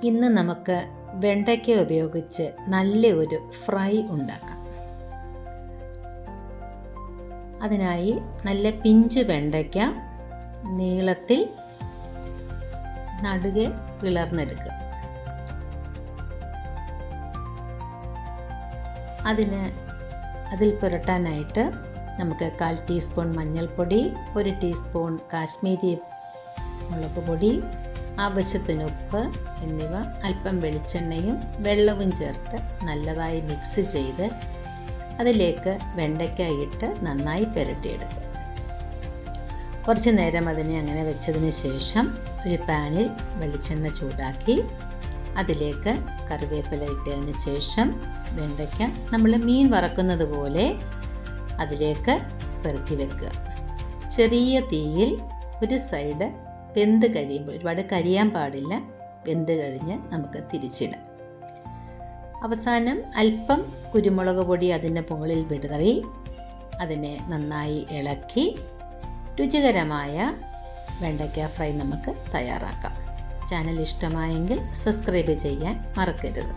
ഇന്ന് നമുക്ക് വെണ്ടയ്ക്ക ഉപയോഗിച്ച് നല്ലൊരു ഫ്രൈ ഉണ്ടാക്കാം. അതിനായി നല്ല പിഞ്ച് വെണ്ടയ്ക്ക നീളത്തിൽ നടുകെ പിളർന്നെടുക്കുക. അതിൽ പുരട്ടാനായിട്ട് നമുക്ക് 1/4 ടീസ്പൂൺ മഞ്ഞൾപ്പൊടി, 1 ടീസ്പൂൺ കാശ്മീരി മുളക് പൊടി, ആവശ്യത്തിന് ഉപ്പ് എന്നിവ അല്പം വെളിച്ചെണ്ണയും വെള്ളവും ചേർത്ത് നല്ലതായി മിക്സ് ചെയ്ത് അതിലേക്ക് വെണ്ടയ്ക്ക ഇട്ട് നന്നായി പുരട്ടിയെടുക്കുക. കുറച്ച് നേരം അതിനെ അങ്ങനെ വെച്ചതിന് ശേഷം ഒരു പാനിൽ വെളിച്ചെണ്ണ ചൂടാക്കി അതിലേക്ക് കറിവേപ്പില ഇട്ടതിന് ശേഷം വെണ്ടയ്ക്ക നമ്മൾ മീൻ വറക്കുന്നത് പോലെ അതിലേക്ക് പെറുക്കി വെക്കുക. ചെറിയ തീയിൽ ഒരു സൈഡ് വെന്ത് കഴിയുമ്പോൾ, ഒരുപാട് കരിയാൻ പാടില്ല, വെന്ത് കഴിഞ്ഞ് നമുക്ക് തിരിച്ചിടാം. അവസാനം അല്പം കുരുമുളക് പൊടി അതിൻ്റെ മുകളിൽ വിതറി അതിനെ നന്നായി ഇളക്കി രുചികരമായ വെണ്ടയ്ക്ക ഫ്രൈ നമുക്ക് തയ്യാറാക്കാം. ചാനൽ ഇഷ്ടമായെങ്കിൽ സബ്സ്ക്രൈബ് ചെയ്യാൻ മറക്കരുത്.